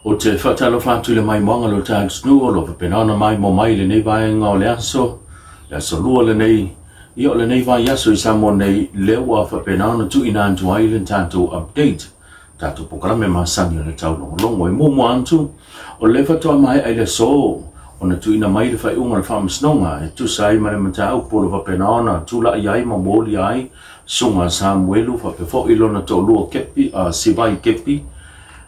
O te whatalo whātu le mai moanga lo tāu snu o lo penana mai mo mai le nei vai ngā o le aso lua le nei, I o le nei vai aso I Samoa nei lewa whapenana tu ina antu ailen tātou update, tātou pokarame māsani o le tau longo I momo antu, o le whatoa mai ai le so, o na tu ina mai le whai unga le whamasnonga, e tu sai ma le mata au po le whapenana, tu la iai ma mōli ai, sunga Samuelu whapefo ilo na tō lua kepi, siwai kepi,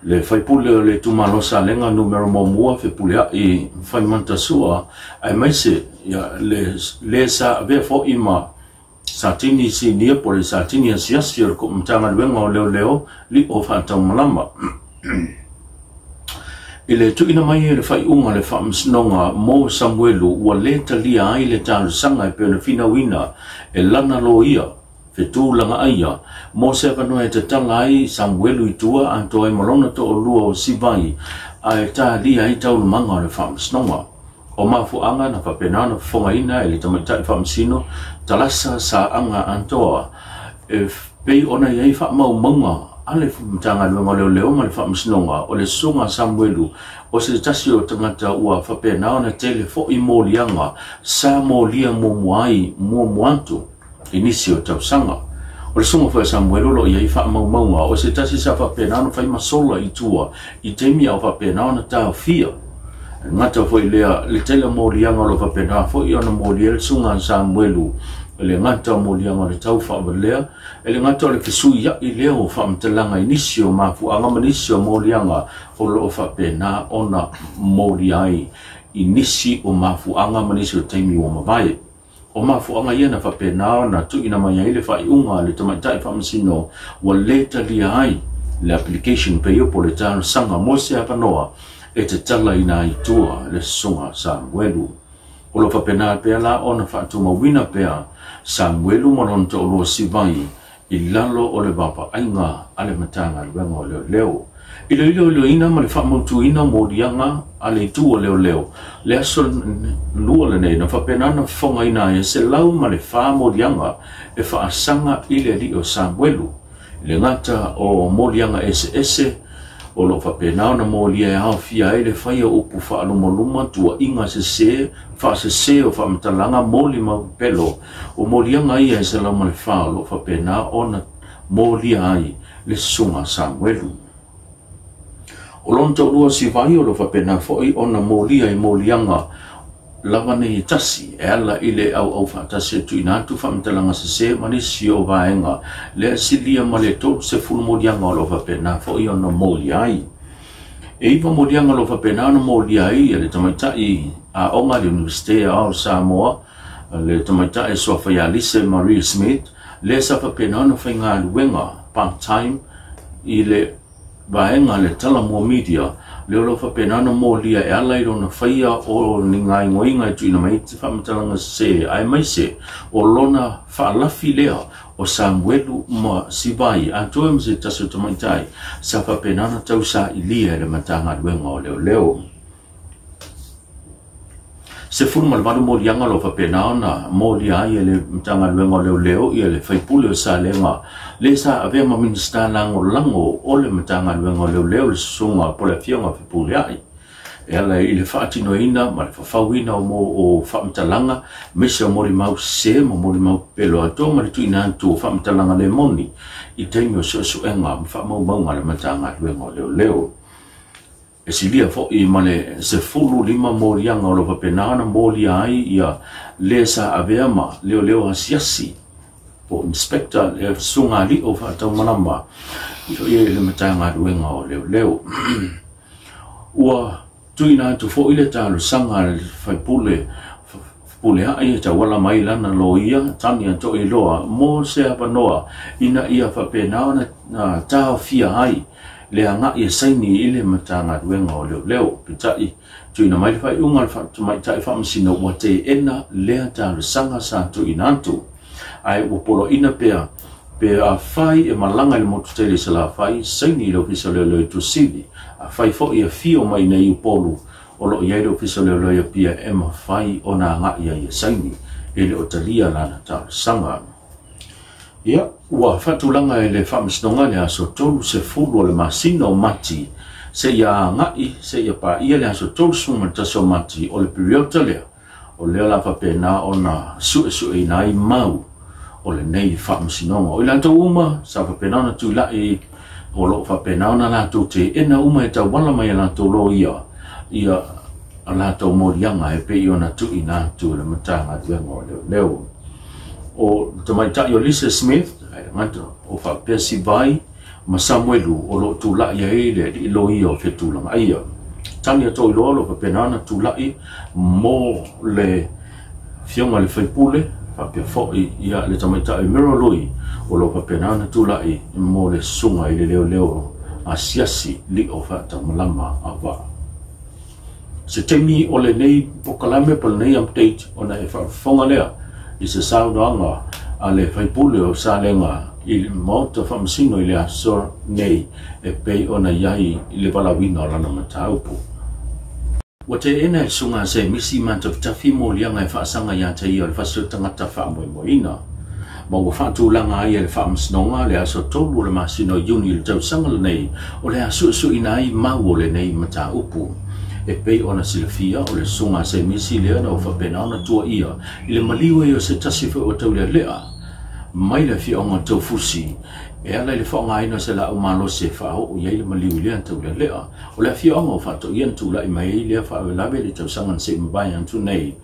le fai pule o le tumalosa lenga numero momua fe pule I fai mantasua ai maise ya le sa ve fo ima satini si nia po le satini asiasi o ko mtanga luenga o leo li o fatau malama ile tu ina mai le fai unga le famsnonga mo Samuelu wa le talia ai le tau sanga pe na fina wina e lana loia tu langa aia mo se vano e te tanga ai Samuelu I tua anto ai malona to o lua o sivai ai ta li ai tau manga o le whamsnonga o mafu anga na whapenana whonga ina e le tamaitai whamsino talasa sa anga antoa e pei ona iai whamau manga ale mtanga luenga leo ma le whamsnonga o le sunga Samuelu o se tasi o tangata ua whapenana na tele fo I molianga sa molia mo muai mo muantu Inisio tau sanga. O le sunga whai Samuelu lo iai wha maunga o se tasi sa whapenana whai masola I tua I teimi au whapenana tau fia. Ngata whai lea le tele mōlianga lo whapenana whai ona mōlia le sunga Samuelu le ngata mōlianga le tau whamalea le ngata le kisui ya I lea o whamtalanga inisio mafu anga manisio mōlianga o lo whapenana ona mōliai inisi o mafu anga manisio teimi o mawai. O mafuanga ia na whapenao na tu ina mai le whai unga le tamaitai whamasino wa leta lia ai le application pe po le tāna sanga mo se apanoa e te tala ina I tua le sunga Samuelu. O lo whapenao pea la o na whaatuma wina pea Samuelu mononto o lo sivai I lalo o le wapa ainga ale matanga luenga o leo. Ilo ina ma le whamautu ina mōrianga ale tu o leo. Le aso lua le nei na whapenana whonga ina e se lau ma le wha mōrianga e whaasanga I le li o Samuelu. Le ngata o mōrianga ese o lo whapenana mōria e hawhia e le whaia upu whaaluma tua inga se whaasese o whamatalanga mōli mau pelo o mōrianga ia e se lau ma le wha o lo whapena o na mōria ai le sunga Samuelu. O lonto lua si vai o lo whapena fhoi o na mōlia I mōlianga lava nei tasi e ala I le au whaatasi tu inatu whamtalanga se manisi o vaenga le asilia ma le tō se fulu mōlianga o lo whapena fhoi o na mōlia ai. E iwa mōlianga lo whapena na mōlia ai e le tamaitai a onga le Universite o Samoa le tamaitai soa whaialise Maria Smith le sa whapena na whainga luenga part-time I le vaenga le tala mua media leo lo whapenana mōlia e alairo na whaia o ni ngai ngoinga tu ina mai te whamatalanga se ai maise o lona whaalafi lea o Samuelu ma sivai a toa mse taso tamaitai sa whapenana tau sa ilia e le matanga luenga o leo. Se furu malvado mōlianga lo whapenana mōlia ai e le matanga luenga o leo I le whaipule o sa lenga le sa avea ma minista lango o le matanga luenga o leo le sunga po le fionga whipule ai. E ala I le whaatino ina ma le whawhawina o whamtalanga mese o mori mau se ma mori mau pelo ato ma le tuina antu o whamtalanga le moni I teimi o suenga ma whamau maunga le matanga luenga o leo. E silia fo I male se fulu lima mōrianga o lo whapenana mōria ai ia le sa avea ma leo asiasi po inspector le sunga li o whaatau manama ilo ia le matanga luenga o leo. Ua tuina atu fo ile tālu sanga le whaipule ai e ta wala mai lana lo ia tani ato I loa mo se apanoa ina ia whapenana na tāo fia ai le anga I saini I le matanga luenga o leo pitai tuina mai le whai unga le whatumaitai whamasina ua te ena lea tālu sanga sa tu inantu ai ua polo ina pea a whai e malanga le motu tele se la whai saini le ofisa leo tu sili a whai fo I a fio mai nei upolu o lo iai le ofisa leo pia e ma whai o na anga ia I saini e le o talia lana tālu sanga. Ia, ua whatulanga e le whamisnonga le aso tolu se fulu o le masino mati se ia ngai se ia pa ia le so tol suma ta so mati o le periota le o le la fa pena ona su ina I mau o le nei fa msinonga o la to uma sa fa pena na tu la I o lo fa pena na la tu te ena uma e ta wala mai la to lo ia ala to morianga e pe ona tu ina tu le matanga tu ngo leo o to mai ta yo Lisa Smith ai mato o fa pesi vai ma Samuelu o lo tu la ia le di lo ia fe tu la ai tania to lo fa pena na tu la I mo le fionga le faipule fa pe fo ia le to mai ta mero lui o lo fa pena na tu la I mo le sunga I le leo a siasi li o fa ta malama ava se temi o le nei pokalame pal nei update o na e whaafonga lea I se saudoanga a le whaipule o sa lenga I mauta whamasino I le asor nei e pei o na iai I le walawina o lana mataupu. Wa te ena e sunga se misi manta tafi mo lianga e whaasanga ia te ia le whasio tangata whaamoimoina. Ma ua whaatulanga ai le whaamasnonga le aso tolu le masino yuni le tausanga le nei o le aso ina I mau o le nei mataupu. E pei ona silafia o le sunga se misi lea na o whapena ona tua ia I le maliwe o se tasifa o tau lea mai le fia onga tau fusi e ala le whaonga aina se la umalo se whao o iei le maliwe lea tau lea o le fia onga o whato ian tu la I mai lea whao lawe le tau sangan se mbai antu nei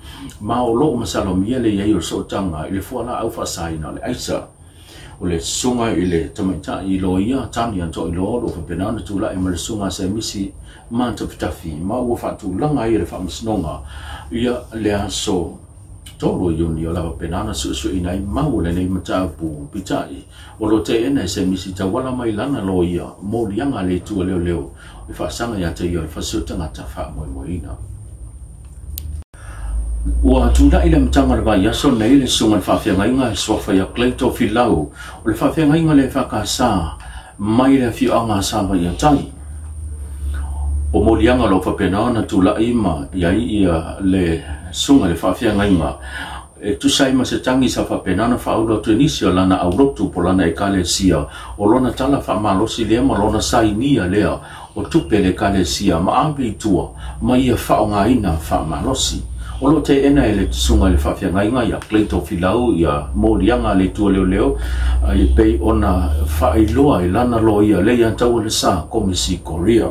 ma o lo masalo mia le iei o sotanga I le fuana au whasaina le aisa o le sunga I le tamaita I lo ia tani anto I lo o whapena ona tu la I ma le sunga se misi manta pitafi ma ua whaatulanga I le whamasnonga ia le aso tolo yuni o lawa penana su ina I mau le nei mataupu pitai o lo te ena se misi ta wala mai lana lo ia mo lianga le tua leo le whaasanga ia te ia le whasiotanga ta wha moimoina ua tula I le matanga le vai aso nei le sunga le whawhiangainga e swafa ia kleito filau o le whawhiangainga le whakasa mai le whianga sawa ia tai o molianga lo whapena na tula ima iai ia le sunga le whawhiangainga e tusai ma se tangi sa whapena na whaura Tunisia lana aurotu po lana e kale sia o lona tala whamalosi lea ma lona sainia lea o tupe le kale sia ma awi tua ma ia whaonga ina whamalosi o lo te ena e le sunga le whawhiangainga ia kleito filau ia molianga le tua leo i pei ona whailoa I lana lo ia le antau le sa komisi Korea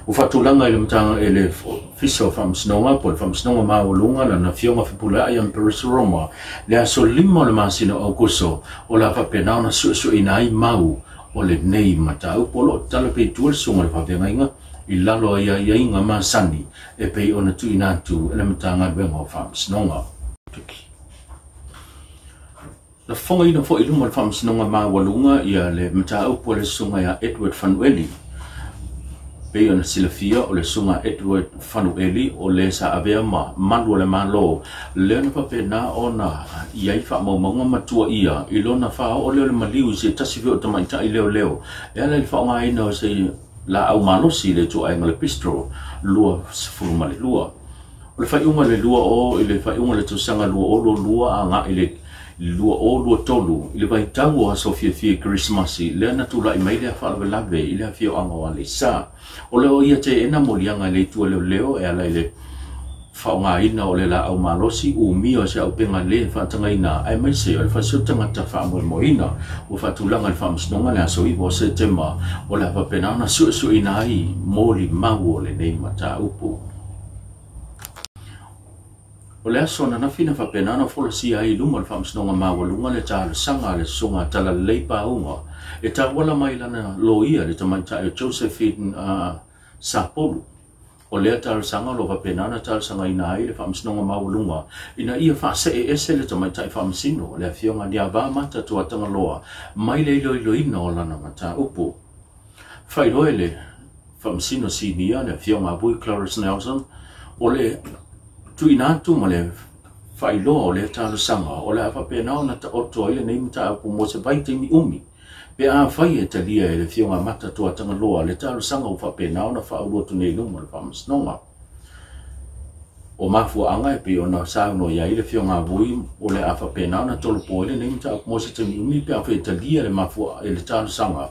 o whatulanga I le matanga e le fiso whamsnonga po le whamsnonga maolunga na fionga whipula ai am Perisiroma le aso lima le masina o kuso o la whapena na su ina I mau o le nei matau polo talape tuol sunga le whawhiangainga I lalo ia inga masani e pei ona tu inatu e le matanga wenga o whamsnonga la fonga ina fo iluma le whamsnonga maolunga ia le matau po le sunga ia Edward Fanueli pei ona silafia o le sunga Edward Fanueli o le sa avea ma manua le malo le na papena ona iai whaamaumanga matua ia I lona wha o leo le maliu se tasifi o tamaita I leo e ala I whaonga ina o se la au malosi le tu ainga le pistro lua sifuruma le lua o le whaiunga le lua o I le whaiunga le tusanga lua o lua a nga I le lua o lua tolu I le vaitau a Sofia fia Christmasi le na tula I mai le whaalawe I le fia anga o le sa o leo ia te ena molianga le tua leo e ala I le whaonga ina o le la au malosi o mio se au penga le whaatanga ina ai mai se o le whasiotanga ta whaamoimoina o whaatulanga le whaamsnonga le aso iwo se tema o le hapapenana su ina ai moli mau o le nei mata upu o le aso na nafina whapenana folosi ai luma le whaamsnonga mawalunga le tāle sanga le sunga tala leipa unga e tā wala mai lana loia le tamaita e Josephine Sapolu o lea tāle sanga lo whapenana tāle sanga ina ai le whaamsnonga mawalunga ina ia whaase e ese le tamaita e whaamsino le fionga ni awa mata tuatanga loa mai le iloina o lana mata upu whairoe le whaamsino sinia le fionga abui Clarence Nelson o le tu inatu ma le whailoa o le tāle sanga o le whapena na ta oto ile nei mta upu mo se baite mi umi pe a whai e talia e le fionga mata tuatanga loa le tāle sanga o whapena na whaurotu nei luma le whaamsnonga o mafua anga e pe ona sauno ia ile fionga abui o le whapena na tolo po ile nei mta upu mo se tami umi pe a whai talia le mafua e le tāle sanga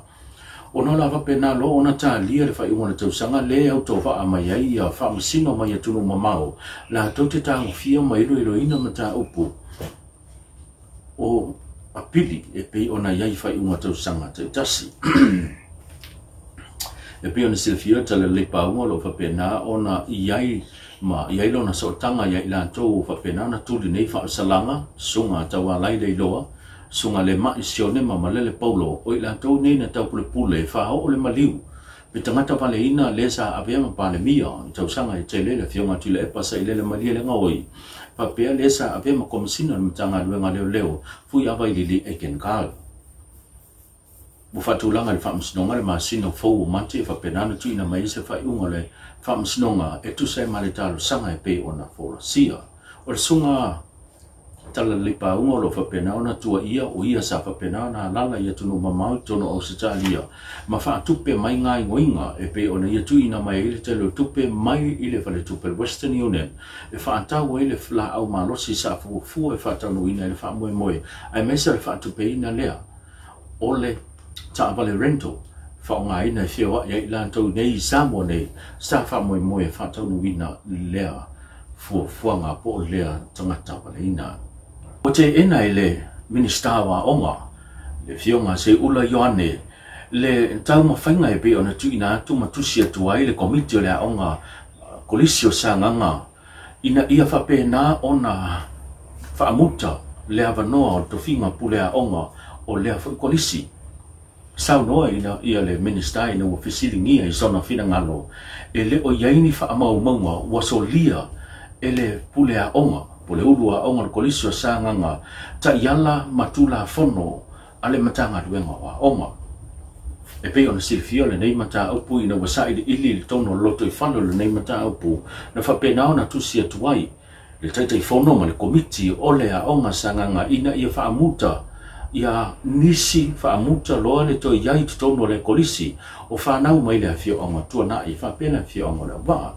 ona la pena lo ona ta lia le fai ona tau sanga le au to fa mai ai a fa masino mai tunu mamao la to te tang fia mai lo ina mata upu o apili e pe ona yai fai ona tau sanga te tasi e pe ona silfia tala le pa ona lo fa pena ona yai ma yai lo na so tanga yai la to fa pena na tu nei fa salanga sunga tawa lai le loa sunga le ma isione ma malele paulo o ila to nei na tau pule fa o le maliu pe tangata pale ina le sa ave ma pale mia tau sanga e tele le fionga tile e pasa ile le malia le ngoi pa pe le sa ave ma komsina ma tanga le ngale leo fu ya vai li e ken kal bu fatulanga le fams nonga le masino fo mate fa penana tu ina mai se fa unga le fams nonga e tu se maritalo sanga e pe ona fo sia o sunga tala lipa unga lo fa pena ona tua ia o ia sa fa pena na lala ia tunu mamau tono Australia ma fa tupe mai ngai ngoinga e pe ona ia tu ina mai ile telo tupe mai ile fa le tupe Western Union e fa ata o ile fla au malo si sa fu e fa tanu ina ile fa moe ai mesa fa tupe ina lea ole ta vale rental fa ngai na fio ia ila to nei Samoa nei sa fa moe fa tanu ina lea fu nga po lea tangata vale ina o te ena ele minista wa onga le fionga se ula yoane le tau mawhainga e pe ona tuina tu matusia tuai le komiti o le onga kolisio sanganga ina ia whapena ona whaamuta le avanoa o tofinga pule a onga o le kolisi sau noa ina ia le minista ina ua fisilingia i sona fina ngalo e le o yaini whaamau maunga wasolia ele pule a onga pole ulua onga kolisio sanganga ta yala matula fono ale matanga duenga wa onga e pe ona silfio le nei mata upu ina wasai ili tono loto i fano le nei mata upu na fa pena ona tusia tuai le taita i fono ma le komiti ole a onga sanganga ina ia faamuta ia nisi faamuta loa le to iai tono le kolisi o fanau mai le afio onga tua na i fa pena afio onga le wa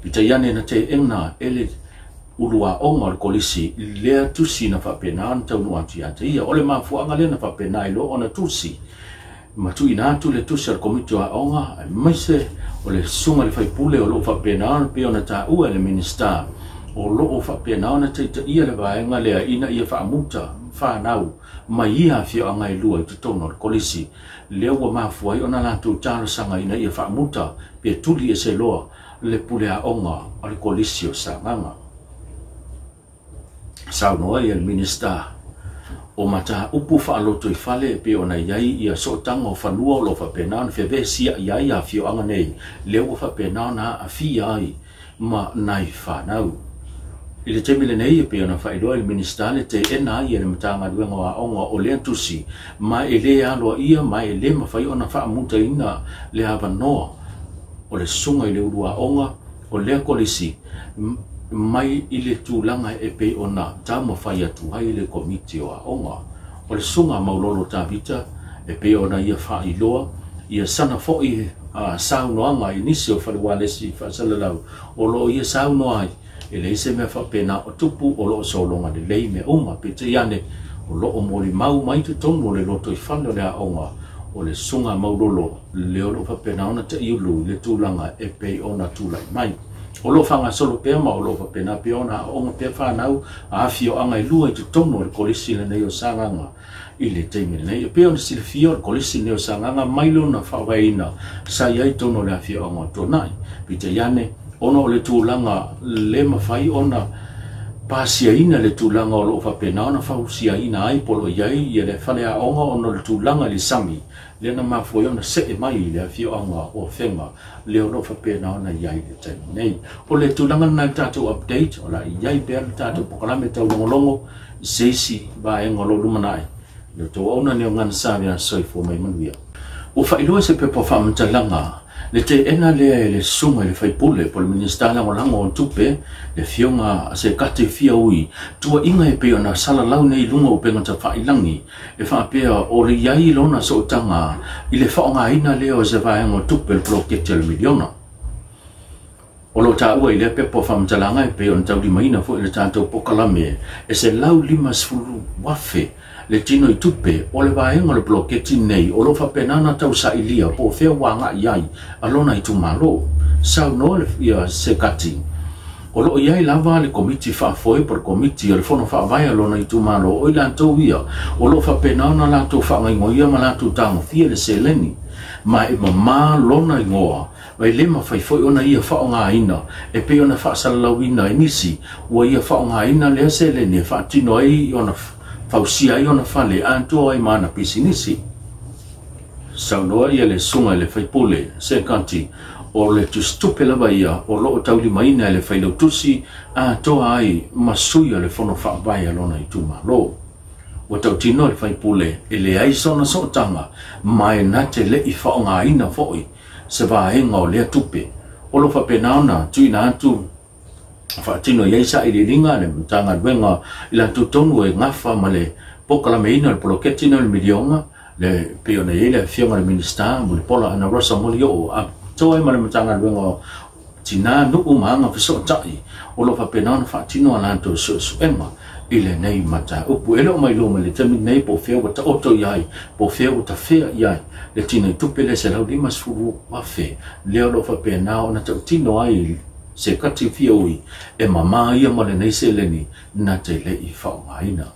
pita yane na te enga ele ulua onga le kolisi lea tusi na whapena anta unu atu ata ia ole mafuanga le na whapena ilo ona tusi matu ina atu le tusi al komiti wa onga maise ole sunga le whaipule o loo whapena pe ona ta ua le minista o loo whapena ona teita ia le vaenga lea ina ia whaamuta whanau mai ia fio anga i lua i tutono le kolisi lea ua mafuai ona latu tala sanga ina ia whaamuta pe tuli e se loa le pule a onga o le kolisi o sanganga sau noa ia le minista o mata upu whaaloto i fale pe ona iai ia sotanga o whanua o lo whapena na whiawe sia iai a fio anga nei leo o whapena na a fia ai ma nai whanau i le temile nei pe ona whaidoa le minista le te ena ia le matanga duenga wa onga o lea tusi ma e le aloa ia ma e le mawhai ona whaamuta ina le hava noa o le sunga i le urua onga o lea kolisi mai ile tūlanga e pe ona tama whai atu hai le komiti o a onga. O le sunga maulolo tāwita e pe ona ia whai loa, ia sana fōi saunoanga i nisi o whaliwalesi whasalalau, o lo ia saunoai e le ise mea whapena o tupu o lo solonga le lei me uma pe te iane o lo o mori mau mai te tono le loto i whano le a onga o le sunga maulolo le o lo whapena ona te iulu le tūlanga e pe ona tūlai mai. O lo fanga solo pe ma o lo pena pe ona o mo pe fa nau a fio anga i lua i tu tono le kolisi le nei o sanganga i le teime nei pe ona si le fio le kolisi nei o sanganga mai lo na fa waina sa ia tono le fio anga tonai pite yane ona o le tūlanga le mawhai ona pasia ina le tūlanga o lo fa pena ona fa usia ina ai polo iai i le fale a onga ona le tūlanga li sami le na mafoi ona se e mai le fio anga o fenga le o fa pena ona iai le teime nei o le tūlanga na tātou update o la iai pēr tātou pokalame tau longolongo seisi ba e ngolo lumanai le tō ona neo Ganasavea soifo mai Manuia o whailoa se pepo whamatalanga le te ena lea le sunga le whaipule po le minista lango lango o tupe le fionga se kate fia ui tua inga e peo na sala lau nei lunga o penga ta whailangi e whaapea o le iai lona so tanga i le whaonga ina leo se vaenga o tupe le prokete le miliona o lo ta ua i le pepo whamtalanga pe on tau di maina fo i le tātou pokalame e se lau lima sfulu wafe le tino i tupe o le vaenga le bloketi nei o lo whapenana tau sa ilia po whea wanga iai alona i tumalo sau no le ia se kati o lo iai lava le komiti whaafoe por komiti o le fono whaavai alona i tumalo o i lantou ia o lo whapenana lantou whaangaingoia ma lantou tango fia le se leni ma e mama lona i ngoa mai lema fai foi ona ia whaonga ina e pe ona whaasalalawina e nisi ua ia whaonga ina lea se leni e whaatino ai ona fausia i ona fale antua ai mana pisinisi sau noa ia le sunga le fai pule se kanti o le tu stupe lava ia o loo tauli maina le fai lautusi toa ai masuia le fono whaavai alona i tumalo o tau tino le fai pule e le ai sona sotanga mai nate le i whaonga ina foi se vaenga o lea tupe o lo whapenaona tuina atu whaatino iei sa i le ringa le mtanga duenga i la tutonu e ngafa ma le pokalame ina le poloketina le milionga le peona iei le fionga le minista mo le pola ana rosa moli o a toa i ma le mtanga duenga tina nuku maanga fiso tai o lo whapenaona whaatino alanto suema i le nei mata upu ele o mai loma le tami nei po feo ta oto iai po feo ta fea iai le tina i tupe le se lau lima sfuru wafe leo lo whapenao na tau tino ai se kati fioi e mama ia ma le nei se leni na te le i whaongaina.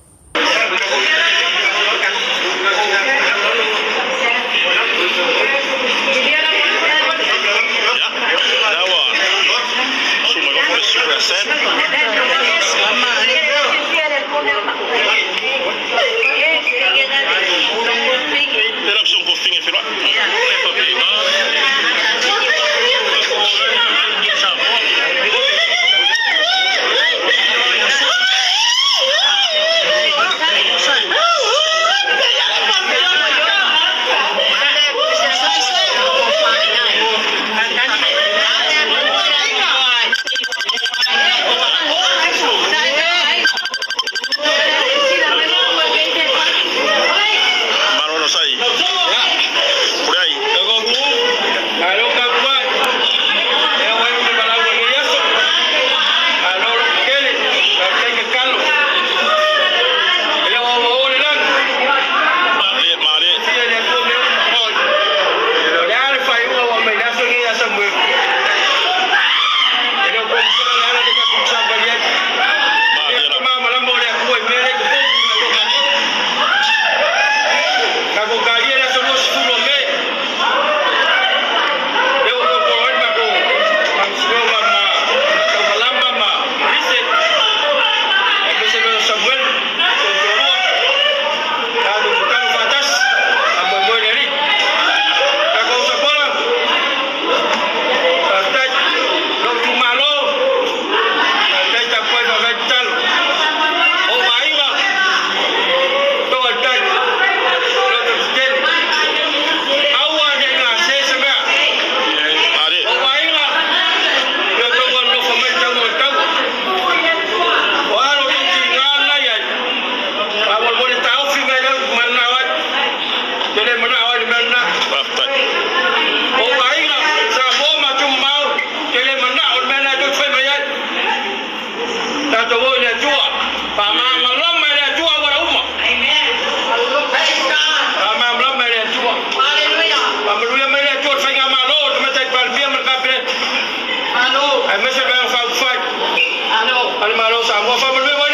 Samoa